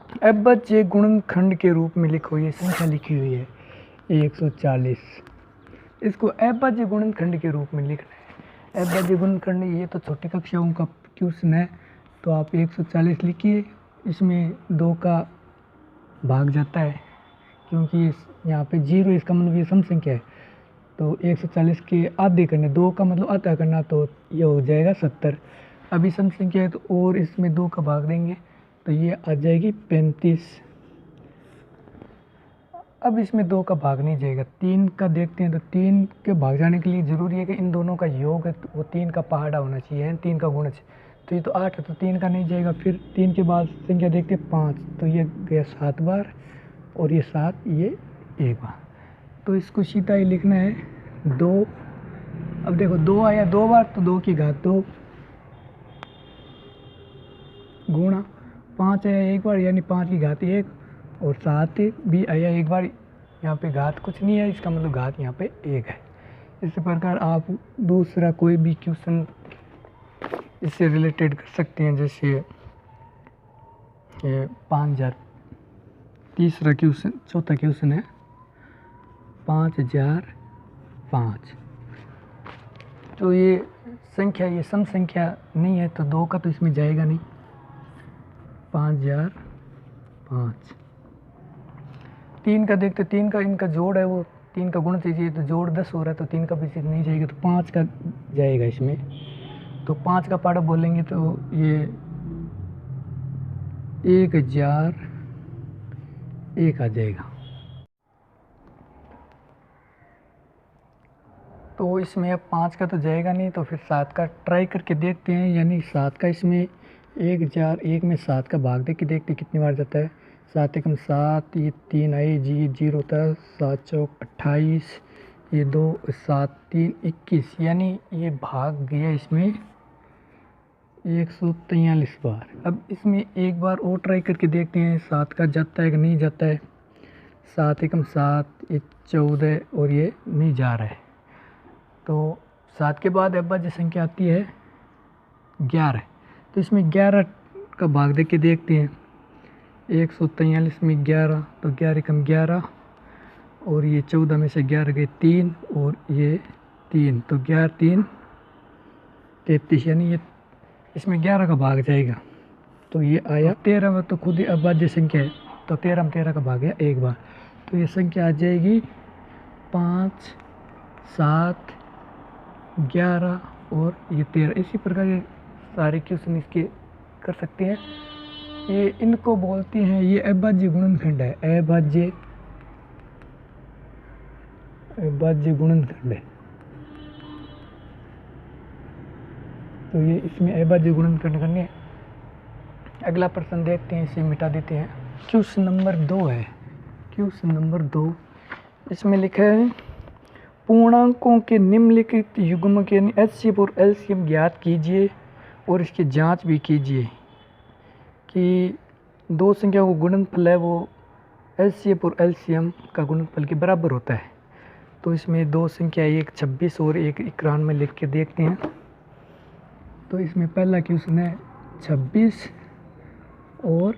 अविभाज्य गुणनखंड के रूप में लिखो, ये संख्या लिखी हुई है 140। इसको अविभाज्य गुणनखंड के रूप में लिखना है। अविभाज्य गुणनखंड ये तो छोटी कक्षाओं का क्वेश्चन है, तो आप 140 लिखिए। इसमें 2 का भाग जाता है क्योंकि यहाँ पे 0 इसका मतलब ये सम संख्या है, तो 140 के आधे करने, 2 का मतलब आधा करना, तो ये हो जाएगा 70। अभी सम संख्या है तो और इसमें 2 का भाग देंगे तो ये आ जाएगी 35। अब इसमें 2 का भाग नहीं जाएगा, 3 का देखते हैं। तो 3 के भाग जाने के लिए ज़रूरी है कि इन दोनों का योग है, तो वो 3 का पहाड़ा होना चाहिए, 3 का गुणज। तो ये तो 8 है, तो 3 का नहीं जाएगा। फिर 3 के बाद संख्या देखते हैं 5, तो ये गया 7 बार, और ये 7, ये 1 बार। तो इसको सीधा ही लिखना है 2। अब देखो 2 आया 2 बार, तो 2 की घात 2 गुणा 5 आया 1 बार, यानी 5 की घात 1, और 7 भी आया 1 बार। यहाँ पे घात कुछ नहीं है, इसका मतलब घात यहाँ पे 1 है। इसी प्रकार आप दूसरा कोई भी क्वेश्चन इससे रिलेटेड कर सकते हैं, जैसे 5000। तीसरा क्वेश्चन, चौथा क्वेश्चन है 5005। तो ये संख्या, ये सम संख्या नहीं है, तो 2 का तो इसमें जाएगा नहीं। 5005। 3 का देखते, 3 का इनका जोड़ है, वो 3 का गुण चाहिए, तो जोड़ 10 हो रहा है, तो 3 का भी नहीं जाएगा, तो 5 का जाएगा इसमें। तो 5 का पाड़ा बोलेंगे तो ये 1001 आ जाएगा। तो इसमें अब 5 का तो जाएगा नहीं, तो फिर 7 का ट्राई करके देखते हैं। यानी 7 का इसमें 1001 में 7 का भाग दे के देखते कितनी बार जाता है। 7 एकम 7, ये 3 आए जी, 0 होता है। 7 चौक 28, ये 2, 7 3 21, यानी ये भाग गया इसमें 143 बार। अब इसमें एक बार और ट्राई करके देखते हैं 7 का जाता है कि नहीं जाता है। 7 एकम 7, ये 14, और ये नहीं जा रहा है। तो 7 के बाद अविभाज्य संख्या आती है 11। तो इसमें 11 का भाग दे के देखते हैं। 143 में 11, तो 11 एकम 11, और ये 14 में से 11 गए 3, और ये 3, तो 11 3 33, यानी ये इसमें 11 का भाग जाएगा। तो ये आया 13 में, तो खुद ही अविभाज्य संख्या है, तो 13 में 13 का भाग गया 1 बार। तो ये संख्या आ जाएगी 5 7 11 और ये 13। इसी प्रकार ये सारे क्वेश्चन इसके कर सकते हैं। ये इनको बोलते हैं, ये अविभाज्य गुणनखंड है, अविभाज्य गुणनखंड है। तो ये इसमें अविभाज्य गुणनखंड करने। अगला प्रश्न देखते हैं, इसे मिटा देते हैं। क्वेश्चन नंबर 2 है। क्वेश्चन नंबर 2, इसमें लिखा है पूर्णांकों के निम्नलिखित युग्म के एचसीएफ और एलसीएम ज्ञात कीजिए और इसकी जांच भी कीजिए कि दो संख्या का गुणनफल है वो एचसीएफ और एलसीएम का गुणनफल के बराबर होता है। तो इसमें दो संख्या, एक 26 और एक 91 में लिख के देखते हैं। तो इसमें पहला क्वेश्चन है 26 और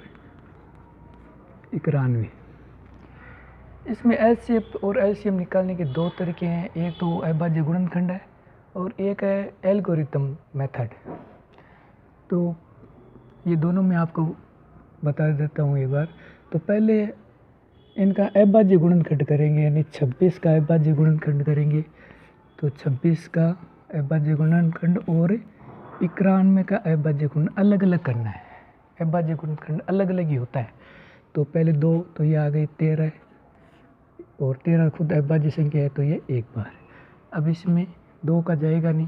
91। इसमें एचसीएफ और एलसीएम निकालने के दो तरीके हैं, एक तो अविभाज्य गुणनखंड है और एक है एल्गोरिथम मेथड। तो ये दोनों मैं आपको बता देता हूँ एक बार। तो पहले इनका अविभाज्य गुणनखंड करेंगे, यानी 26 का अविभाज्य गुणनखंड करेंगे। तो 26 का अविभाज्य गुणनखंड और 91 का अविभाज्य गुणन अलग अलग करना है। अविभाज्य गुणनखंड अलग अलग ही होता है। तो पहले 2, तो ये आ गई 13 और 13 खुद अविभाज्य संख्या है, तो ये 1 बार। अब इसमें 2 का जाएगा नहीं,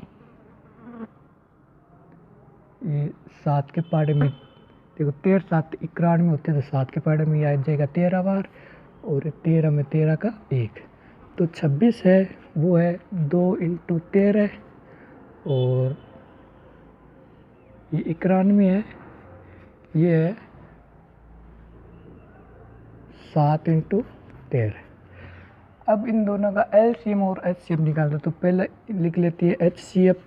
ये 7 के पाड़े में देखो 13 7 91 होते हैं, तो 7 के पाड़े में ये आ जाएगा 13 बार और 13 में 13 का 1। तो 26 है वो है 2 × 13 और ये 91 है, ये है 7 × 13। अब इन दोनों का एलसीएम और एचसीएफ निकाल दो। तो पहले लिख लेती है एचसीएफ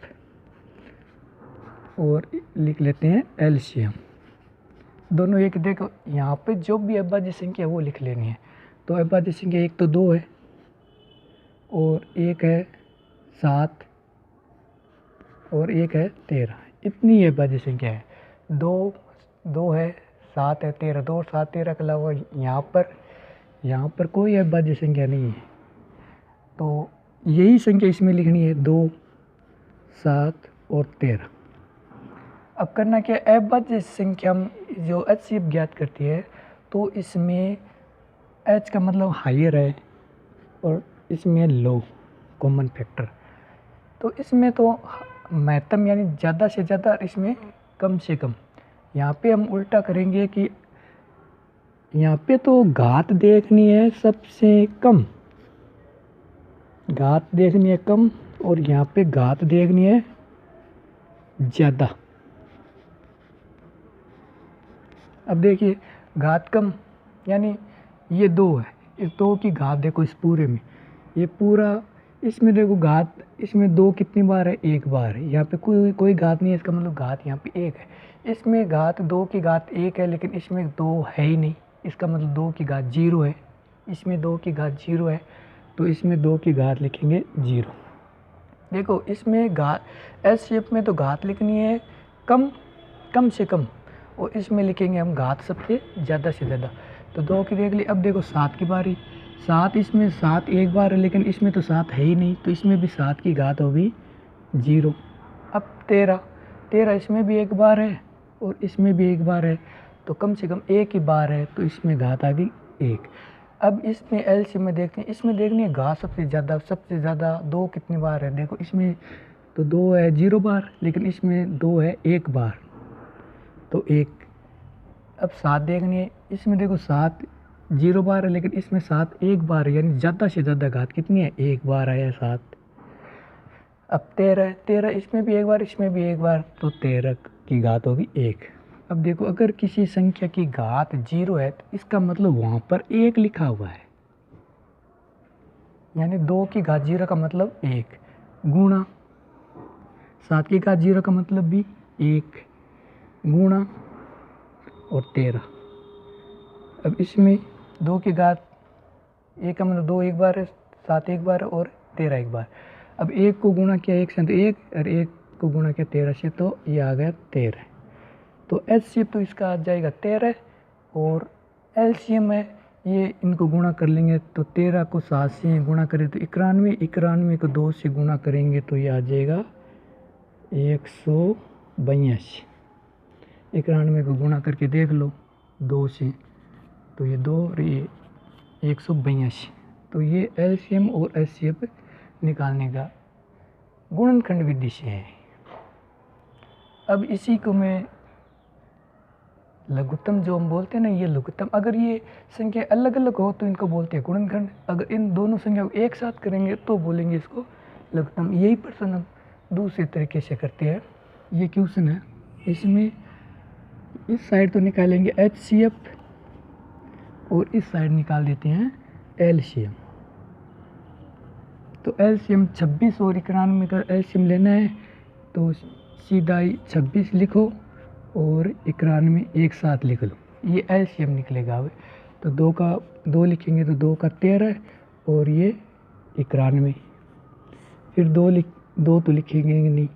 और लिख लेते हैं एलसीएम। दोनों एक, देखो यहाँ पे जो भी अभाज्य संख्या है वो लिख लेनी है। तो अभाज्य संख्या एक तो 2 है और एक है 7 और एक है 13, इतनी अभाज्य संख्या है। 2 है, 7 है, 13, 2 और 7 13 के अलावा यहाँ पर कोई अभाज्य संख्या नहीं है। तो यही संख्या इसमें लिखनी है, 2, 7 और 13। अब करना क्या, अभाज्य संख्या जो HCF ज्ञात करती है तो इसमें H का मतलब हायर है और इसमें लो कॉमन फैक्टर। तो इसमें तो महत्तम यानी ज़्यादा से ज़्यादा, इसमें कम से कम। यहाँ पे हम उल्टा करेंगे कि यहाँ पे तो घात देखनी है सबसे कम, घात देखनी है कम, और यहाँ पे घात देखनी है ज़्यादा। अब देखिए घात कम यानी ये 2 है, इस 2 की घात देखो इस पूरे में, ये पूरा, इसमें देखो घात, इसमें 2 कितनी बार है, 1 बार है। यहाँ पे कोई घात नहीं है, इसका मतलब घात यहाँ पे 1 है। इसमें घात 2 की घात 1 है, लेकिन इसमें 2 है ही नहीं, इसका मतलब 2 की घात 0 है। इसमें 2 की घात 0 है, तो इसमें 2 की घात लिखेंगे 0। देखो इसमें घात, एस शेप में तो घात लिखनी है कम से कम, और इसमें लिखेंगे हम घात सबसे ज़्यादा से ज़्यादा। तो 2 की देख ली। अब देखो 7 की बारी, 7, इसमें 7 एक बार है, लेकिन इसमें तो 7 है ही नहीं, तो इसमें भी 7 की घात होगी 0। अब 13 इसमें भी एक बार है और इसमें भी एक बार है, तो कम से कम एक ही बार है, तो इसमें घात आ गई 1। अब इसमें एलसीएम में देखते हैं, इसमें देखनी है घात सबसे ज़्यादा 2 कितनी बार है। देखो इसमें तो 2 है 0 बार, लेकिन इसमें 2 है 1 बार, तो 1। अब 7 देखनी है, इसमें देखो 7 0 बार है, लेकिन इसमें 7 1 बार है, यानी ज़्यादा से ज़्यादा घात कितनी है, 1 बार है 7। अब 13 इसमें भी 1 बार, इसमें भी 1 बार, तो 13 की घात होगी 1। अब देखो अगर किसी संख्या की घात 0 है, तो इसका मतलब वहाँ पर 1 लिखा हुआ है, यानी 2 की घात 0 का मतलब 1 गुणा 7 की घात 0 का मतलब भी 1 गुणा और 13। अब इसमें 2 की घात 1 का मतलब 2 एक बार है, 7 एक बार है और 13 एक बार। अब 1 को गुणा किया 1 से तो 1, और 1 को गुणा किया 13 से, तो ये आ गया 13। तो एचसीएफ तो इसका आ जाएगा 13, और एलसीएम है ये, इनको गुणा कर लेंगे तो 13 को 7 से गुणा करें तो 91, 91 को 2 से गुणा करेंगे तो ये आ जाएगा 182। 91 को गुणा करके देख लो 2 से, तो ये 2 और ये 182। तो ये एलसीएम और एचसीएफ निकालने का गुणनखंड विधि से है। अब इसी को मैं लघुत्तम जो हम बोलते हैं ना, ये लघुत्तम, अगर ये संख्या अलग अलग हो तो इनको बोलते हैं गुणनखंड। अगर इन दोनों संख्या को एक साथ करेंगे तो बोलेंगे इसको लघुत्तम। यही प्रश्न हम दूसरे तरीके से करते हैं। ये क्वेश्चन है, इसमें इस साइड तो निकालेंगे एचसीएफ और इस साइड निकाल देते हैं एलसीएम। तो एलसीएम 26 और 91 का एलसीएम लेना है, तो सीधा ही 26 लिखो और 91 एक साथ लिख लो, ये एलसीएम निकलेगा। अब तो 2 का 2 लिखेंगे तो 2 का 13 और ये 91, फिर 2 तो लिखेंगे नहीं,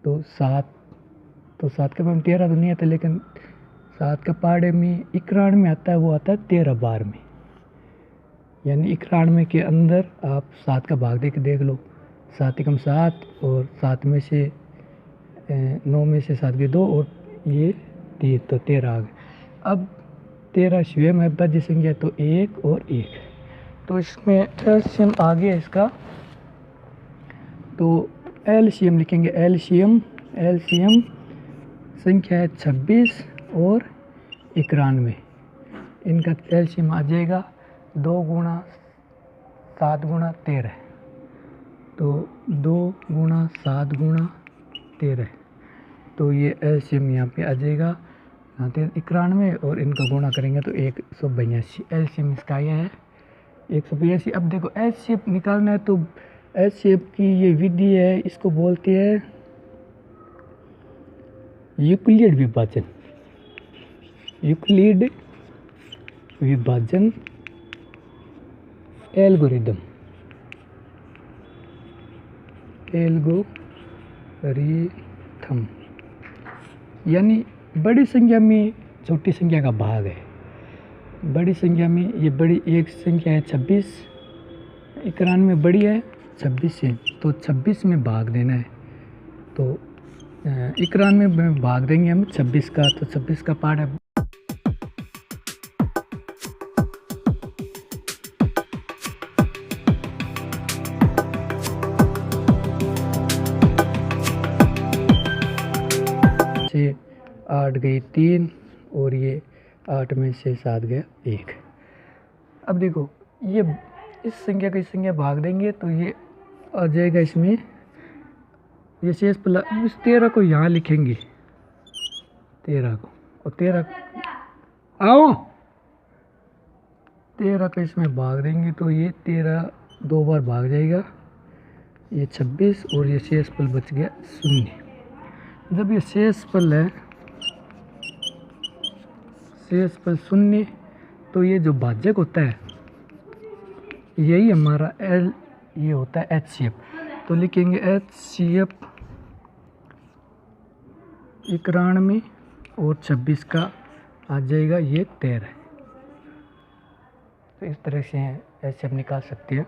तो 7, तो 7 के बाद 13 तो नहीं आता, लेकिन 7 का पाड़े में 91 आता है, वो आता है 13 बार में, यानी 91 के अंदर आप 7 का भाग दे के देख लो, 7 एकम 7 और 7 में से 9 में से 7 के 2 और ये 3, तो 13 आ गए। अब 13 स्वयं है अभाज्य संख्या, तो 1 और 1, तो इसमें एलसीएम आ गया इसका। तो एलसीएम लिखेंगे, एलसीएम संख्या है 26 और 91, इनका एलसीएम आ जाएगा 2 गुणा 7 गुणा 13, तो 2 गुणा 7 गुणा 13, तो ये एलसीएम यहाँ पे आ जाएगा 91, और इनका गुणा करेंगे तो 182। एलसीएम इसका यह है 182। अब देखो एचसीएफ निकालना है, तो एचसीएफ की ये विधि है, इसको बोलते हैं यूक्लिड विभाजन। यूक्लिड विभाजन एल्गोरिदम यानी बड़ी संख्या में छोटी संख्या का भाग है। बड़ी संख्या में ये बड़ी एक संख्या है 26, 91 बड़ी है 26 से, तो 26 में भाग देना है। तो 91 में भाग देंगे हम 26 का, तो 26 का पार्ट है से 8 गई 3 और ये 8 में से 7 गया 1। अब देखो ये इस संख्या को इस संख्या भाग देंगे तो ये आ जाएगा इसमें, ये शेष प्लस इस 13 को यहाँ लिखेंगे 13 को, और 13 को इसमें भाग देंगे तो ये 13 2 बार भाग जाएगा, ये 26 और ये शेष पल बच गया 0। जब ये शेष पल है शेष पल 0, तो ये जो भाजक होता है यही हमारा L ये होता है HCF। तो लिखेंगे HCF 91 और 26 का आ जाएगा ये 13। तो इस तरह से HCF निकाल सकते हैं।